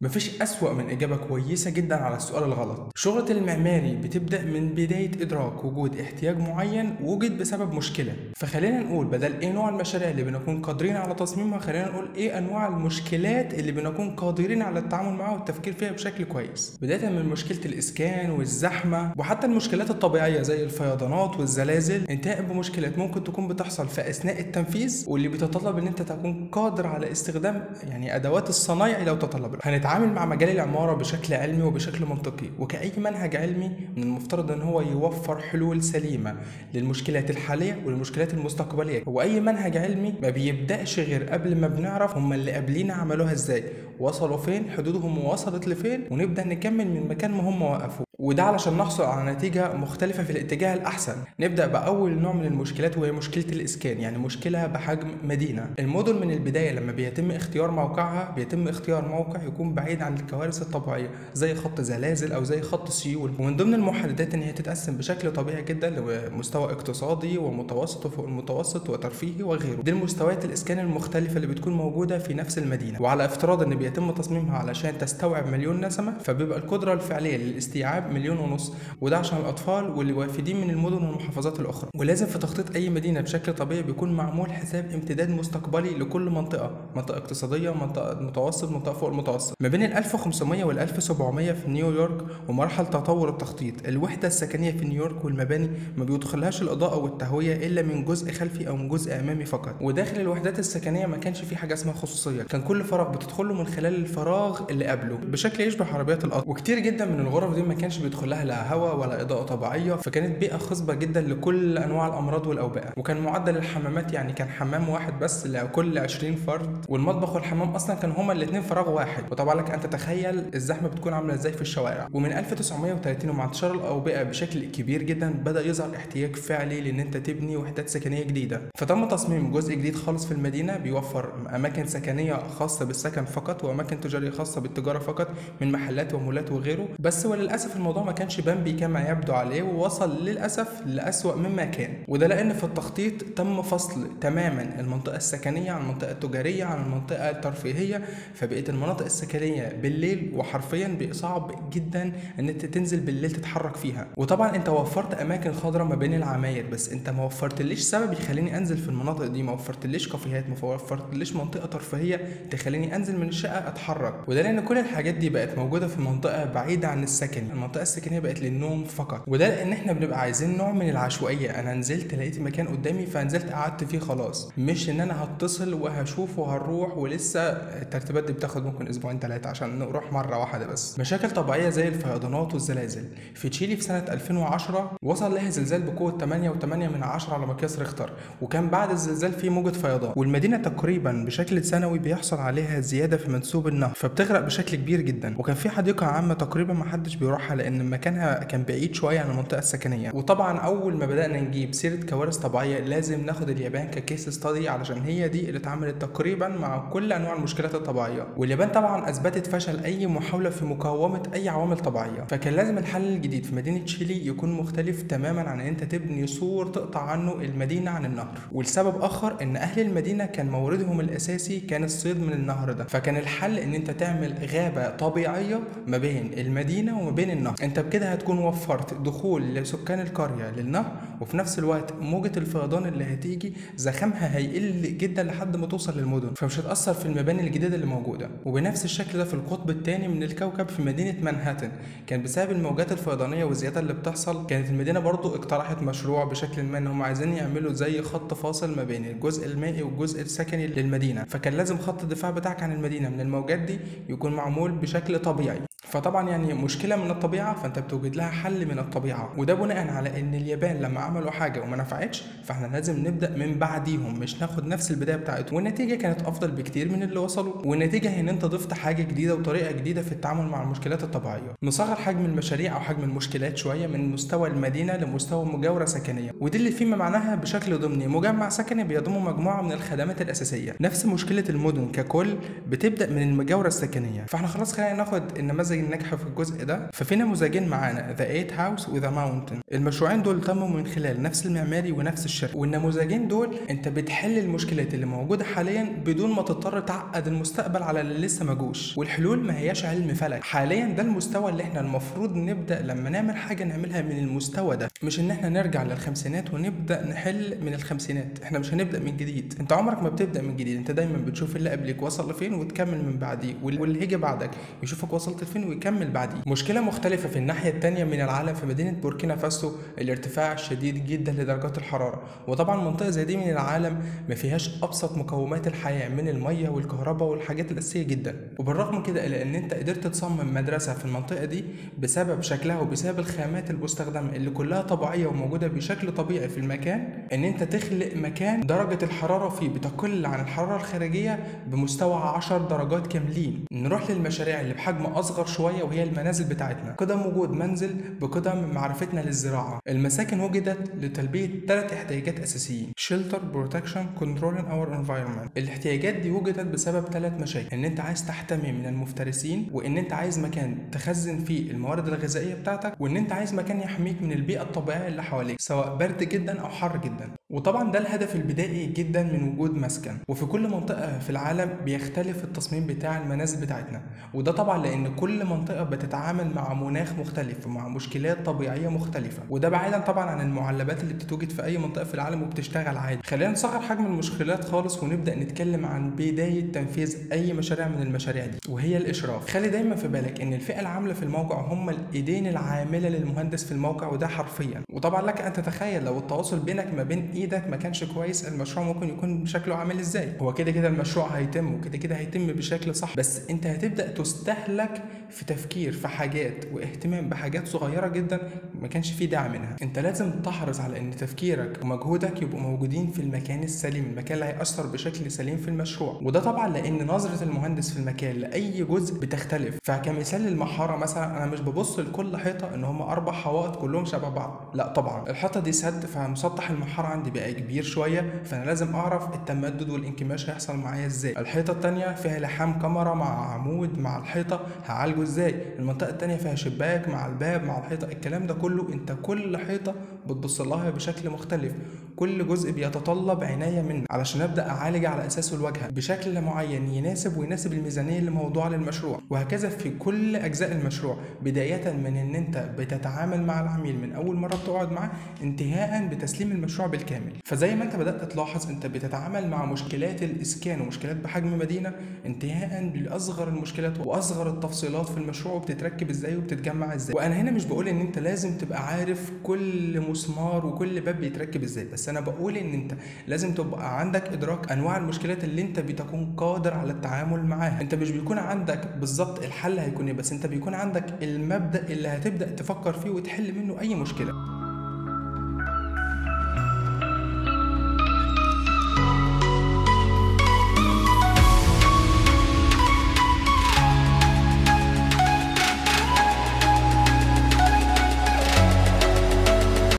مفيش أسوأ من إجابة كويسة جدا على السؤال الغلط. شغلة المعماري بتبدأ من بداية إدراك وجود احتياج معين وجد بسبب مشكلة. فخلينا نقول بدل إيه نوع المشاريع اللي بنكون قادرين على تصميمها، خلينا نقول إيه أنواع المشكلات اللي بنكون قادرين على التعامل معها والتفكير فيها بشكل كويس. بداية من مشكلة الإسكان والزحمة وحتى المشكلات الطبيعية زي الفيضانات والزلازل، انتهاء بمشكلات ممكن تكون بتحصل في أثناء التنفيذ واللي بيتطلب إن أنت تكون قادر على استخدام أدوات الصنايعي لو تطلب. هنتعامل مع مجال العمارة بشكل علمي وبشكل منطقي، وكأي منهج علمي من المفترض ان هو يوفر حلول سليمة للمشكلات الحالية وللمشكلات المستقبلية. واي منهج علمي ما بيبدأش غير قبل ما بنعرف هم اللي قبلينا عملوها ازاي، وصلوا فين، حدودهم وصلت لفين، ونبدأ نكمل من مكان ما هم وقفوا. وده علشان نحصل على نتيجة مختلفة في الاتجاه الأحسن. نبدأ بأول نوع من المشكلات وهي مشكلة الإسكان، يعني مشكلة بحجم مدينة. المدن من البداية لما بيتم اختيار موقعها بيتم اختيار موقع يكون بعيد عن الكوارث الطبيعية زي خط زلازل أو زي خط سيول. ومن ضمن المحددات إن هي تتقسم بشكل طبيعي جدا لمستوى اقتصادي ومتوسط وفوق المتوسط وترفيهي وغيره. دي المستويات الإسكان المختلفة اللي بتكون موجودة في نفس المدينة. وعلى افتراض إن بيتم تصميمها علشان تستوعب 1,000,000 نسمة، فبيبقى القدرة الفعلية للاستيعاب 1,500,000، وده عشان الأطفال واللي وافدين من المدن والمحافظات الأخرى. ولازم في تخطيط أي مدينة بشكل طبيعي بيكون معمول حساب امتداد مستقبلي لكل منطقة اقتصادية، منطقة متوسط، منطقة فوق المتوسط. ما بين ال 1500 وال 1700 في نيويورك ومراحل تطور التخطيط، الوحدة السكنية في نيويورك والمباني ما بيدخلهاش الإضاءة والتهوية إلا من جزء خلفي أو من جزء أمامي فقط. وداخل الوحدات السكنية ما كانش في حاجة اسمها خصوصية، كان كل فراغ بتدخله من خلال الفراغ اللي قبله بشكل يشبه عربيات القطر. وكتير جدا من الغرف دي ما كانش بيدخلها لا هواء ولا إضاءة طبيعية، فكانت بيئة خصبة جدا لكل أنواع الأمراض والأوبئة. وكان معدل الحمامات كان حمام واحد بس لكل 20 فرد، والمطبخ والحمام أصلا كانوا هما الاتنين فراغ واحد. وطبعا لك أن تتخيل الزحمة بتكون عاملة ازاي في الشوارع. ومن 1930 ومع انتشار الأوبئة بشكل كبير جدا بدأ يظهر احتياج فعلي لأن أنت تبني وحدات سكنية جديدة. فتم تصميم جزء جديد خالص في المدينة بيوفر أماكن سكنية خاصة بالسكن فقط وأماكن تجارية خاصة بالتجارة فقط من محلات ومولات وغيره. بس وللأسف الموضوع ما كانش بامبي كما يبدو عليه، ووصل للأسف لأسوأ مما كان. وده لأن في التخطيط تم فصل تماما المنطقة السكنية عن المنطقة التجارية عن المنطقة الترفيهية، فبقيت المناطق السكنية بالليل وحرفيا بقى صعب جدا ان انت تنزل بالليل تتحرك فيها. وطبعا انت وفرت اماكن خضراء ما بين العماير، بس انت ما وفرتليش سبب يخليني انزل في المناطق دي، ما وفرتليش كافيهات، ما وفرتليش منطقة ترفيهية تخليني انزل من الشقة اتحرك. وده لان كل الحاجات دي بقت موجودة في منطقة بعيدة عن السكن، المنطقة السكنية بقت للنوم فقط. وده لان احنا بنبقى عايزين نوع من العشوائية، انا نزلت لقيت مكان قدامي فنزلت قعدت فيه خلاص، مش ان انا هتصل وهشوف وهنروح ولسه الترتيبات دي بتاخد ممكن اسبوعين 3 عشان نروح مرة واحدة بس. مشاكل طبيعية زي الفيضانات والزلازل في تشيلي في سنة 2010 وصل لها زلزال بقوة 8.8 على مقياس ريختر، وكان بعد الزلزال في موجة فيضان، والمدينة تقريبا بشكل سنوي بيحصل عليها زيادة في منسوب النهر فبتغرق بشكل كبير جدا. وكان في حديقة عامة تقريبا ما حدش بيروحها لان مكانها كان بعيد شوية عن المنطقة السكنية. وطبعا اول ما بدأنا نجيب سيرة كوارث طبيعية لازم ناخد اليابان ككيس ستادي علشان هي دي اللي اتعملت تقريبا مع كل انواع المشكلات الطبيعية. واليابان طبعا اثبتت فشل اي محاولة في مقاومة اي عوامل طبيعية، فكان لازم الحل الجديد في مدينة تشيلي يكون مختلف تماما عن ان انت تبني سور تقطع عنه المدينة عن النهر. والسبب اخر ان اهل المدينة كان موردهم الاساسي كان الصيد من النهر ده، فكان الحل ان انت تعمل غابة طبيعية ما بين المدينة وما بين النهر. انت بكده هتكون وفرت دخول لسكان القرية للنهر، وفي نفس الوقت موجة الفيضان اللي هتيجي زخمها هيقل جدا لحد ما توصل للمدن، فمش هتأثر في المباني الجديدة اللي موجودة. وبنفس الشكل ده في القطب الثاني من الكوكب في مدينة مانهاتن، كان بسبب الموجات الفيضانية والزيادة اللي بتحصل كانت المدينة برضو اقترحت مشروع بشكل ما ان هم عايزين يعملوا زي خط فاصل ما بين الجزء المائي والجزء السكني للمدينة، فكان لازم خط الدفاع بتاعك عن المدينة من الموجات دي يكون معمول بشكل طبيعي. فطبعا مشكله من الطبيعه فانت بتوجد لها حل من الطبيعه، وده بناء على ان اليابان لما عملوا حاجه وما نفعتش فاحنا لازم نبدا من بعديهم، مش ناخد نفس البدايه بتاعتهم. والنتيجه كانت افضل بكتير من اللي وصلوا، والنتيجه هي ان انت ضفت حاجه جديده وطريقه جديده في التعامل مع المشكلات الطبيعيه. نصغر حجم المشاريع او حجم المشكلات شويه من مستوى المدينه لمستوى مجاوره سكنيه، ودي اللي فيما معناها بشكل ضمني مجمع سكني بيضم مجموعه من الخدمات الاساسيه. نفس مشكله المدن ككل بتبدا من المجاوره السكنيه. فاحنا خلاص خلينا ناخد النماذج الناجحه في الجزء ده. ففي نموذجين معانا، ذا 8 هاوس وذا ماونتن. المشروعين دول تموا من خلال نفس المعماري ونفس الشركه، والنموذجين دول انت بتحل المشكلات اللي موجوده حاليا بدون ما تضطر تعقد المستقبل على اللي لسه ما جوش. والحلول ما هياش علم فلك، حاليا ده المستوى اللي احنا المفروض نبدا لما نعمل حاجه نعملها من المستوى ده، مش ان احنا نرجع للخمسينات ونبدا نحل من الخمسينات. احنا مش هنبدا من جديد، انت عمرك ما بتبدا من جديد، انت دايما بتشوف اللي قبلك وصل لفين وتكمل من بعديه، واللي هيجي بعدك يشوفك وصلت لفين ويكمل بعديه. مشكله مختلفه في الناحيه الثانيه من العالم، في مدينه بوركينا فاسو الارتفاع شديد جدا لدرجات الحراره، وطبعا منطقه زي دي من العالم ما فيهاش ابسط مقومات الحياه من الميه والكهرباء والحاجات الاساسيه جدا. وبالرغم من كده الا ان انت قدرت تصمم مدرسه في المنطقه دي بسبب شكلها وبسبب الخامات المستخدمه اللي كلها طبيعيه وموجوده بشكل طبيعي في المكان، ان انت تخلق مكان درجه الحراره فيه بتقل عن الحراره الخارجيه بمستوى 10 درجات كاملين. نروح للمشاريع اللي بحجم اصغر شويه وهي المنازل بتاعتنا. قدم وجود منزل بقدم معرفتنا للزراعه. المساكن وجدت لتلبيه 3 احتياجات اساسيين: shelter, protection, controlling our environment. الاحتياجات دي وجدت بسبب 3 مشاكل: ان انت عايز تحتمي من المفترسين، وان انت عايز مكان تخزن فيه الموارد الغذائيه بتاعتك، وان انت عايز مكان يحميك من البيئه الطبيعيه اللي حواليك سواء برد جدا او حر جدا. وطبعا ده الهدف البدائي جدا من وجود مسكن. وفي كل منطقه في العالم بيختلف التصميم بتاع المنازل بتاعتنا، وده طبعا لان كل منطقه بتتعامل مع مناخ مختلف ومع مشكلات طبيعيه مختلفه، وده بعيدا طبعا عن المعلبات اللي بتتوجد في اي منطقه في العالم وبتشتغل عادي. خلينا نصغر حجم المشكلات خالص ونبدا نتكلم عن بدايه تنفيذ اي مشاريع من المشاريع دي، وهي الاشراف. خلي دايما في بالك ان الفئه العامله في الموقع هم الايدين العامله للمهندس في الموقع، وده حرفيا. وطبعا لك ان تتخيل لو التواصل بينك ما بين ايدك ما كانش كويس المشروع ممكن يكون شكله عامل ازاي. هو كده كده المشروع هيتم وكده كده هيتم بشكل صح، بس انت هتبدا تستهلك في تفكير في حاجات واهتمام بحاجات صغيره جدا ما كانش فيه داعي منها. انت لازم تحرص على ان تفكيرك ومجهودك يبقوا موجودين في المكان السليم، المكان اللي هيأثر بشكل سليم في المشروع. وده طبعا لان نظره المهندس في المكان لاي جزء بتختلف. فكمثال المحاره مثلا، انا مش ببص لكل حيطه ان هم 4 حوائط كلهم شبه بعض، لا طبعا الحيطه دي سد، فمسطح المحاره عندي بقى كبير شويه، فانا لازم اعرف التمدد والانكماش هيحصل معايا ازاي. الحيطه الثانيه فيها لحام كاميرا مع عمود مع الحيطه، هعالجه ازاي. المنطقه الثانيه فيها شباك مع الباب مع الحيطه. الكلام ده كله انت كل حيطه بتبص لها بشكل مختلف، كل جزء بيتطلب عنايه منك علشان ابدا اعالج على اساسه الواجهه بشكل معين يناسب ويناسب الميزانيه اللي موضوعه للمشروع. وهكذا في كل اجزاء المشروع، بدايه من ان انت بتتعامل مع العميل من اول مره بتقعد معاه انتهاء بتسليم المشروع بالكامل. فزي ما انت بدات تلاحظ انت بتتعامل مع مشكلات الاسكان ومشكلات بحجم مدينه انتهاء لاصغر المشكلات واصغر التفصيلات في المشروع وبتتركب ازاي وبتتجمع ازاي. وانا هنا مش بقول ان انت لازم تبقى عارف كل مسمار وكل باب بيتركب ازاي، بس انا بقول ان انت لازم تبقى عندك ادراك انواع المشكلات اللي انت بتكون قادر على التعامل معاها. انت مش بيكون عندك بالظبط الحل هيكون ايه، بس انت بيكون عندك المبدأ اللي هتبدأ تفكر فيه وتحل منه اي مشكلة.